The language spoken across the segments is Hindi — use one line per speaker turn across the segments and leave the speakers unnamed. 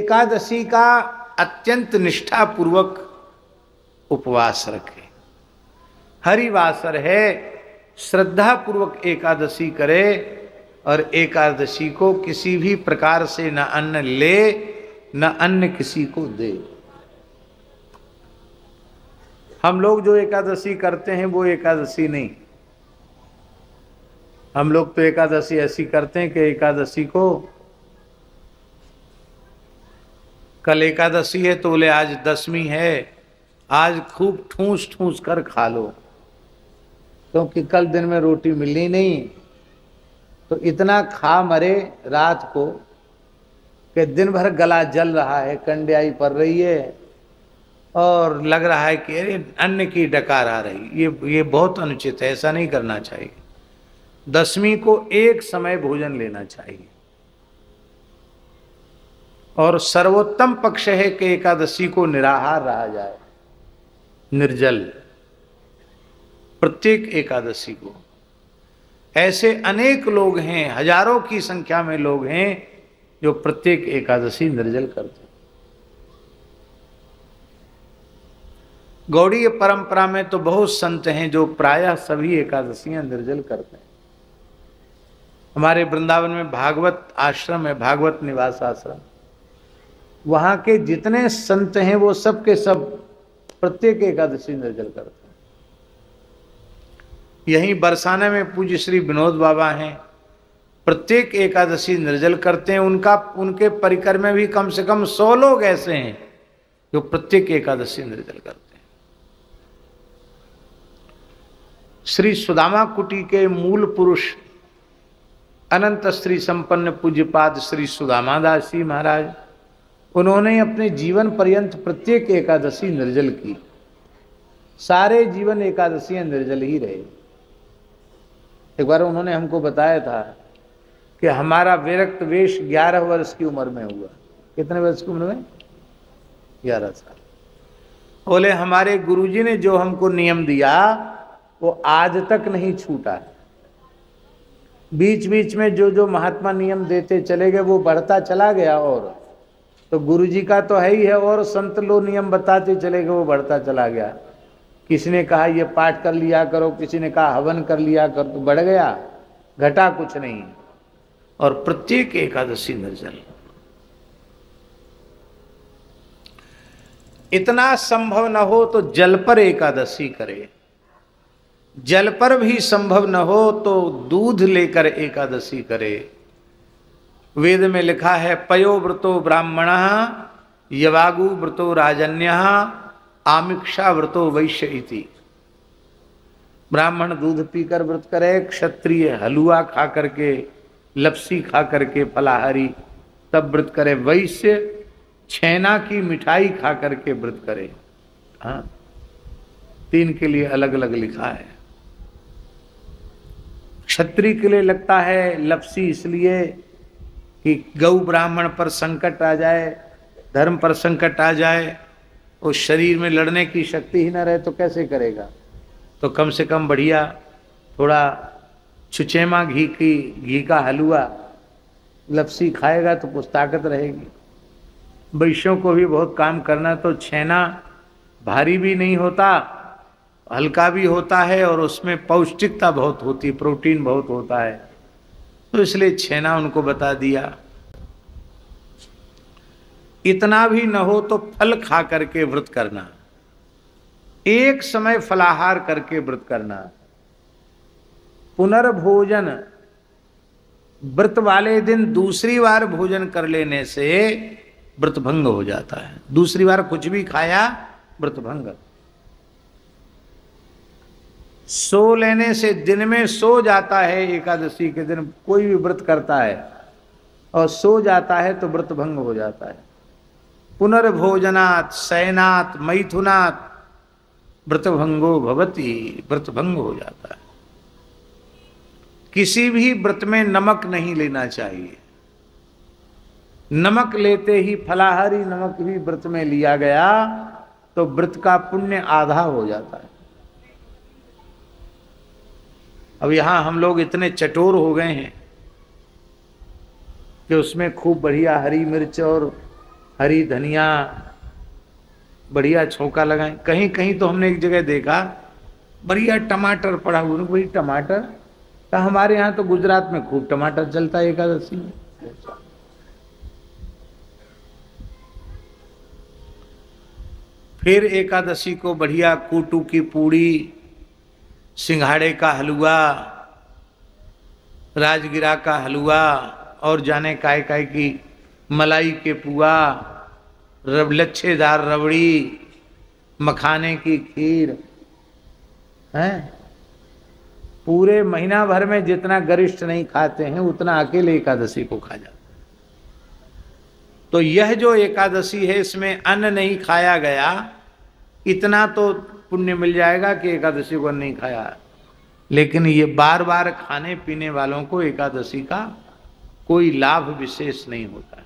एकादशी का अत्यंत निष्ठा पूर्वक उपवास रखे। हरिवासर है, श्रद्धा पूर्वक एकादशी करे और एकादशी को किसी भी प्रकार से न अन्न ले न अन्न किसी को दे। हम लोग जो एकादशी करते हैं वो एकादशी नहीं। हम लोग तो एकादशी ऐसी करते हैं कि एकादशी को, कल एकादशी है तो बोले आज दसवीं है, आज खूब ठूस ठूस कर खा लो, क्योंकि कल दिन में रोटी मिलनी नहीं। तो इतना खा मरे रात को कि दिन भर गला जल रहा है, कंड्याई पड़ रही है और लग रहा है कि अरे अन्न की डकार आ रही। ये बहुत अनुचित है, ऐसा नहीं करना चाहिए। दसवीं को एक समय भोजन लेना चाहिए। और सर्वोत्तम पक्ष है कि एकादशी को निराहार रहा जाए, निर्जल, प्रत्येक एकादशी को। ऐसे अनेक लोग हैं, हजारों की संख्या में लोग हैं जो प्रत्येक एकादशी निर्जल करते हैं। गौड़ीय परंपरा में तो बहुत संत हैं जो प्रायः सभी एकादशियां निर्जल करते हैं। हमारे वृंदावन में भागवत आश्रम है, भागवत निवास आश्रम, वहां के जितने संत हैं वो सब के सब प्रत्येक एकादशी निर्जल करते हैं। यहीं बरसाने में पूज्य श्री विनोद बाबा हैं, प्रत्येक एकादशी निर्जल करते हैं। उनके परिकर में भी कम से कम 100 लोग ऐसे हैं जो प्रत्येक एकादशी निर्जल करते हैं। श्री सुदामा कुटी के मूल पुरुष अनंत श्री संपन्न पूज्यपाद श्री सुदामादास जी महाराज, उन्होंने अपने जीवन पर्यंत प्रत्येक एकादशी निर्जल की। सारे जीवन एकादशियां निर्जल ही रहे। एक बार उन्होंने हमको बताया था कि हमारा विरक्त वेश 11 वर्ष की उम्र में हुआ। कितने वर्ष की उम्र में? 11 साल। बोले हमारे गुरुजी ने जो हमको नियम दिया वो आज तक नहीं छूटा है। बीच बीच में जो जो महात्मा नियम देते चले गए वो बढ़ता चला गया। और तो गुरुजी का तो है ही है, और संत लोग नियम बताते चले गए, वो बढ़ता चला गया। किसी ने कहा ये पाठ कर लिया करो, किसी ने कहा हवन कर लिया करो, तो बढ़ गया, घटा कुछ नहीं। और प्रत्येक एकादशी निर्जल। इतना संभव न हो तो जल पर एकादशी करे, जल पर भी संभव न हो तो दूध लेकर एकादशी करे। वेद में लिखा है पयो व्रतो ब्राह्मणः यवागु व्रतो राजन्यः आमिक्षा व्रतो वैश्य इति। ब्राह्मण दूध पीकर व्रत करे, क्षत्रिय हलुआ खा करके, लपसी खा करके, फलाहारी तब व्रत करे, वैश्य छेना की मिठाई खा करके व्रत करे। हाँ, 3 के लिए अलग अलग लिखा है। क्षत्रिय के लिए लगता है लपसी इसलिए कि गौ ब्राह्मण पर संकट आ जाए, धर्म पर संकट आ जाए, उस शरीर में लड़ने की शक्ति ही ना रहे तो कैसे करेगा। तो कम से कम बढ़िया थोड़ा छुचेमा घी का हलवा लपसी खाएगा तो कुछ ताकत रहेगी। वैश्यों को भी बहुत काम करना, तो छेना भारी भी नहीं होता, हल्का भी होता है और उसमें पौष्टिकता बहुत होती, प्रोटीन बहुत होता है, तो इसलिए छेना उनको बता दिया। इतना भी न हो तो फल खा करके व्रत करना, एक समय फलाहार करके व्रत करना। पुनर्भोजन, व्रत वाले दिन दूसरी बार भोजन कर लेने से व्रत भंग हो जाता है। दूसरी बार कुछ भी खाया व्रत भंग। सो लेने से, दिन में सो जाता है, एकादशी के दिन कोई भी व्रत करता है और सो जाता है तो व्रत भंग हो जाता है। पुनर्भोजनात् शयनात् मैथुनात् व्रतभंगो भवति, व्रत भंग हो जाता है। किसी भी व्रत में नमक नहीं लेना चाहिए। नमक लेते ही, फलाहारी नमक भी व्रत में लिया गया तो व्रत का पुण्य आधा हो जाता है। अब यहां हम लोग इतने चटोर हो गए हैं कि उसमें खूब बढ़िया हरी मिर्च और हरी धनिया बढ़िया छौंका लगाएं। कहीं कहीं तो हमने एक जगह देखा बढ़िया टमाटर पड़ा हुआ, वही टमाटर तो हमारे यहाँ तो गुजरात में खूब टमाटर चलता है एकादशी में। फिर एकादशी को बढ़िया कूटू की पूड़ी, सिंघाड़े का हलवा, राजगिरा का हलवा और जाने काय काय की मलाई के पुआ, लच्छेदार रबड़ी, मखाने की खीर है। पूरे महीना भर में जितना गरिष्ठ नहीं खाते हैं उतना अकेले एकादशी को खा जाते। तो यह जो एकादशी है इसमें अन्न नहीं खाया गया, इतना तो पुण्य मिल जाएगा कि एकादशी को नहीं खाया। लेकिन ये बार बार खाने पीने वालों को एकादशी का कोई लाभ विशेष नहीं होता।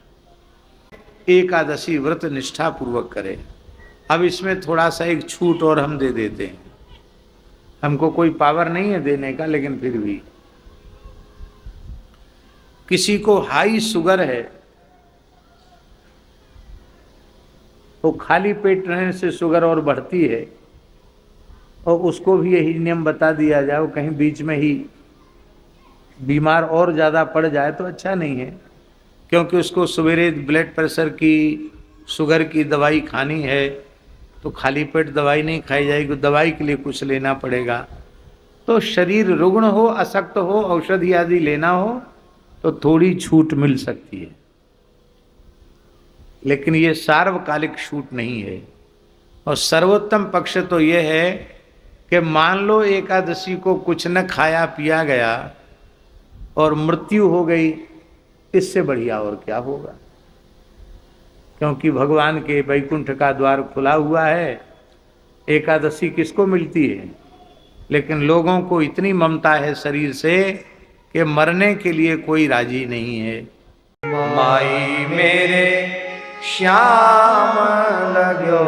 एकादशी व्रत निष्ठा पूर्वक करें। अब इसमें थोड़ा सा एक छूट और हम दे देते हैं। हमको कोई पावर नहीं है देने का, लेकिन फिर भी किसी को हाई शुगर है तो खाली पेट रहने से शुगर और बढ़ती है, और उसको भी यही नियम बता दिया जाए, कहीं बीच में ही बीमार और ज़्यादा पड़ जाए तो अच्छा नहीं है, क्योंकि उसको सवेरे ब्लड प्रेशर की, शुगर की दवाई खानी है तो खाली पेट दवाई नहीं खाई जाएगी, दवाई के लिए कुछ लेना पड़ेगा। तो शरीर रुग्ण हो, अशक्त हो, औषधि आदि लेना हो तो थोड़ी छूट मिल सकती है, लेकिन ये सार्वकालिक छूट नहीं है। और सर्वोत्तम पक्ष तो यह है कि मान लो एकादशी को कुछ न खाया पिया गया और मृत्यु हो गई, इससे बढ़िया और क्या होगा, क्योंकि भगवान के वैकुंठ का द्वार खुला हुआ है। एकादशी किसको मिलती है, लेकिन लोगों को इतनी ममता है शरीर से कि मरने के लिए कोई राजी नहीं है।
माई मेरे श्याम लग्यो